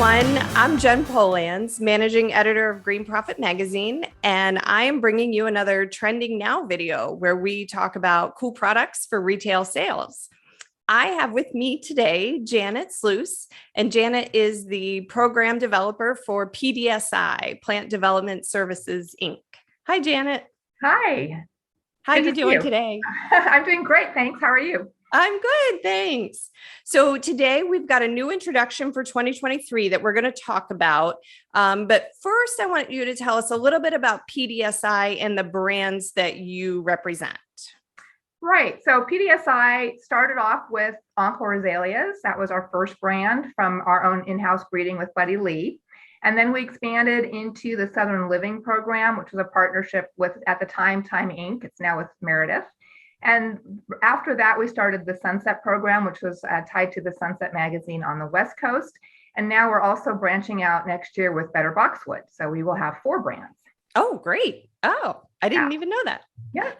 everyone. I'm Jen Polanz, managing editor of Green Profit Magazine, and I am bringing you another Trending Now video where we talk about cool products for retail sales. I have with me today Janet Sluis, and Janet is the program developer for PDSI, Plant Development Services, Inc. Hi, Janet. Hi. How are Good you to see doing you. today? I'm doing great, thanks. How are you? I'm good, thanks. So today we've got a new introduction for 2023 that we're going to talk about. But first, I want you to tell us a little bit about PDSI and the brands that you represent. Right. So PDSI started off with Encore Azaleas. That was our first brand from our own in-house breeding with Buddy Lee. And then we expanded into the Southern Living program, which was a partnership with, at the time, Time Inc. It's now with Meredith. And after that, we started the Sunset program, which was tied to the Sunset magazine on the West Coast. And now we're also branching out next year with Better Boxwood. So we will have 4 brands. Oh, great. Oh, I didn't even know that. Yeah.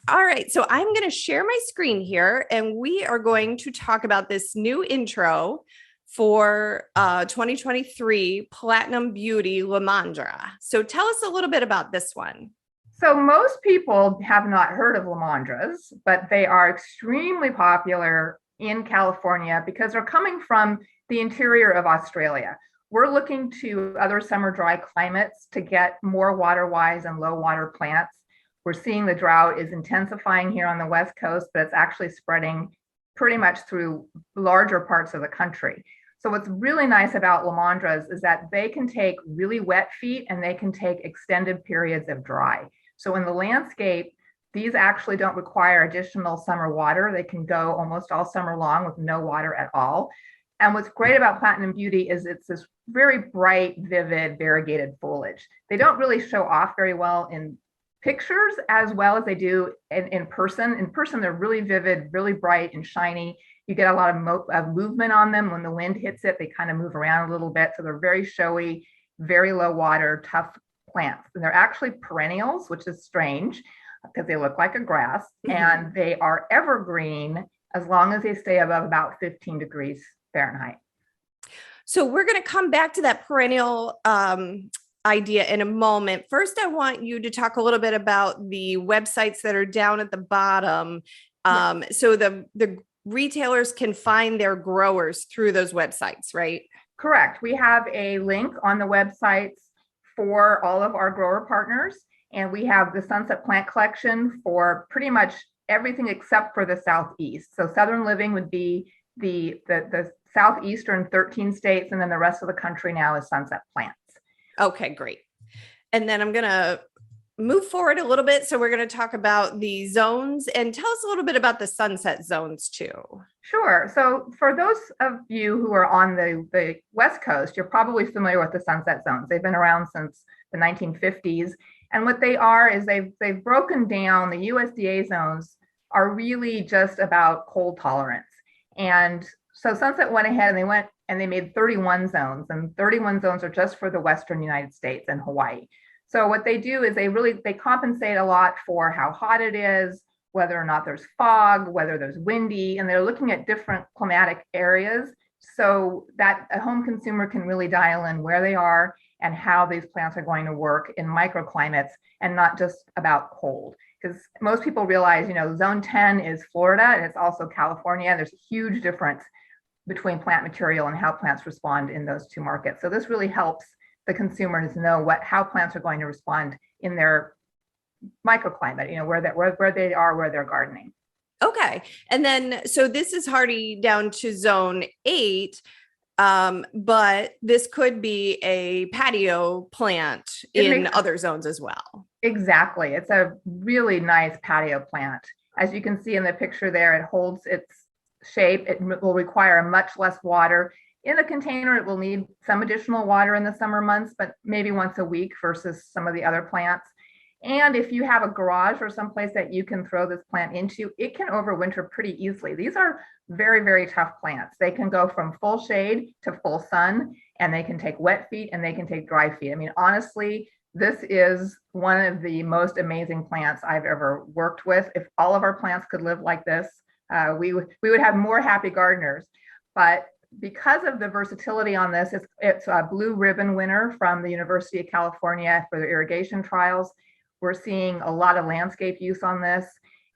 All right. So I'm going to share my screen here, and we are going to talk about this new intro for 2023 Platinum Beauty Lomandra. So tell us a little bit about this one. So most people have not heard of Lomandras, but they are extremely popular in California because they're coming from the interior of Australia. We're looking to other summer dry climates to get more water-wise and low water plants. We're seeing the drought is intensifying here on the West Coast, but it's actually spreading pretty much through larger parts of the country. So what's really nice about Lomandras is that they can take really wet feet and they can take extended periods of dry. So in the landscape, these actually don't require additional summer water. They can go almost all summer long with no water at all. And what's great about Platinum Beauty is it's this very bright, vivid, variegated foliage. They don't really show off very well in pictures as well as they do in person. In person, they're really vivid, really bright and shiny. You get a lot of movement on them. When the wind hits it, they kind of move around a little bit. So they're very showy, very low water, tough plants. And they're actually perennials, which is strange because they look like a grass. And they are evergreen as long as they stay above about 15 degrees Fahrenheit. So we're going to come back to that perennial idea in a moment. First, I want you to talk a little bit about the websites that are down at the bottom. So the retailers can find their growers through those websites, right? Correct. We have a link on the websites for all of our grower partners. And we have the Sunset Plant Collection for pretty much everything except for the Southeast. So Southern Living would be the Southeastern 13 states, and then the rest of the country now is Sunset Plants. Okay, great. And then I'm going to move forward a little bit. So we're going to talk about the zones, and tell us a little bit about the sunset zones too. Sure. So for those of you who are on the West Coast, you're probably familiar with the sunset zones. They've been around since the 1950s. And what they are is they've broken down the USDA zones are really just about cold tolerance. And so Sunset went ahead and they made 31 zones, and 31 zones are just for the Western United States and Hawaii. So what they do is they compensate a lot for how hot it is, whether or not there's fog, whether there's windy, and they're looking at different climatic areas so that a home consumer can really dial in where they are and how these plants are going to work in microclimates and not just about cold. Because most people realize, zone 10 is Florida and it's also California. There's a huge difference between plant material and how plants respond in those two markets. So this really helps the consumers know how plants are going to respond in their microclimate, where they are, where they're gardening. Okay. And then, so this is hardy down to zone 8, but this could be a patio plant in other zones as well. Exactly. It's a really nice patio plant. As you can see in the picture there, it holds its shape. It will require much less water. In a container, it will need some additional water in the summer months, but maybe once a week versus some of the other plants. And if you have a garage or someplace that you can throw this plant into, it can overwinter pretty easily. These are very, very tough plants. They can go from full shade to full sun, and they can take wet feet and they can take dry feet. I mean, honestly, this is one of the most amazing plants I've ever worked with. If all of our plants could live like this, we would have more happy gardeners. But because of the versatility on this, it's a blue ribbon winner from the University of California for the irrigation trials. We're seeing a lot of landscape use on this.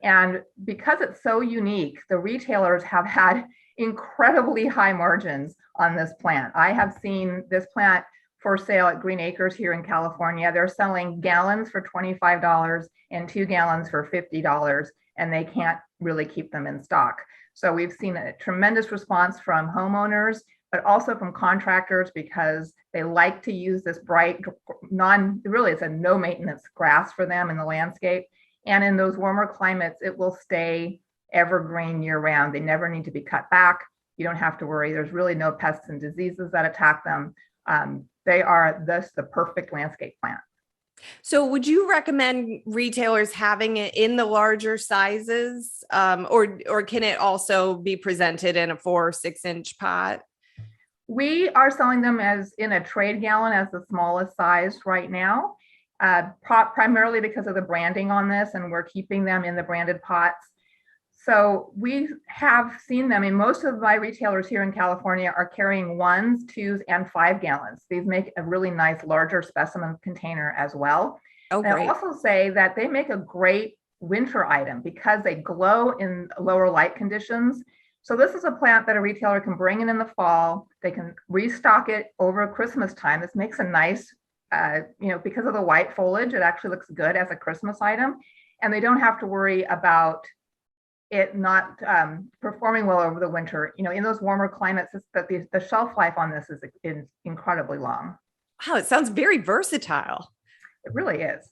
And because it's so unique, the retailers have had incredibly high margins on this plant. I have seen this plant for sale at Green Acres here in California. They're selling gallons for $25 and 2 gallons for $50, and they can't really keep them in stock. So we've seen a tremendous response from homeowners, but also from contractors, because they like to use this bright, really it's a no maintenance grass for them in the landscape. And in those warmer climates, it will stay evergreen year round. They never need to be cut back. You don't have to worry. There's really no pests and diseases that attack them. They are thus the perfect landscape plant. So would you recommend retailers having it in the larger sizes, or can it also be presented in a 4 or 6 inch pot? We are selling them as in a trade gallon as the smallest size right now, primarily because of the branding on this, and we're keeping them in the branded pots. So we have seen them in most of my retailers here in California are carrying 1s, 2s, and 5 gallons. These make a really nice larger specimen container as well. Oh, and I also say that they make a great winter item because they glow in lower light conditions. So this is a plant that a retailer can bring in the fall. They can restock it over Christmas time. This makes a nice, because of the white foliage, it actually looks good as a Christmas item. And they don't have to worry about it not performing well over the winter. In those warmer climates, the shelf life on this is incredibly long. Wow, it sounds very versatile. It really is.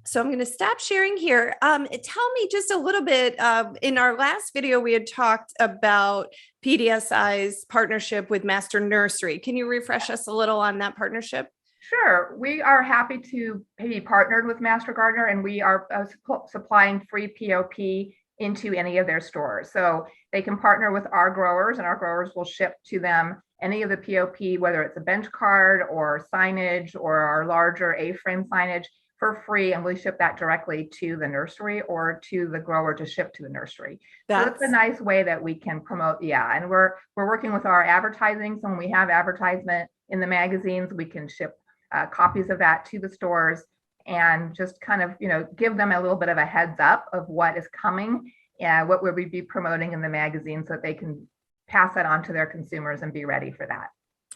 So I'm going to stop sharing here. Tell me just a little bit. In our last video, we had talked about PDSI's partnership with Master Nursery. Can you refresh us a little on that partnership? Sure. We are happy to be partnered with Master Gardener, and we are supplying free POP into any of their stores. So they can partner with our growers, and our growers will ship to them any of the POP, whether it's a bench card or signage or our larger A-frame signage, for free, and we ship that directly to the nursery or to the grower to ship to the nursery. So it's a nice way that we can promote. Yeah, and we're working with our advertising. So when we have advertisement in the magazines, we can ship copies of that to the stores and just kind of give them a little bit of a heads up of what is coming and what we'll be promoting in the magazine, so that they can pass that on to their consumers and be ready for that.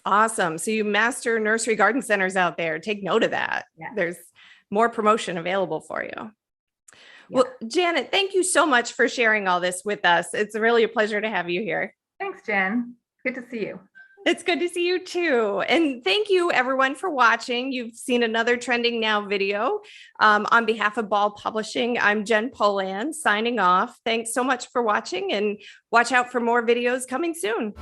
Awesome. So you Master Nursery Garden Centers out there, take note of that. Yeah. There's more promotion available for you. Yeah. Well, Janet, thank you so much for sharing all this with us. It's really a pleasure to have you here. Thanks, Jen. Good to see you. It's good to see you too. And thank you everyone for watching. You've seen another Trending Now video. On behalf of Ball Publishing, I'm Jen Polanz signing off. Thanks so much for watching, and watch out for more videos coming soon.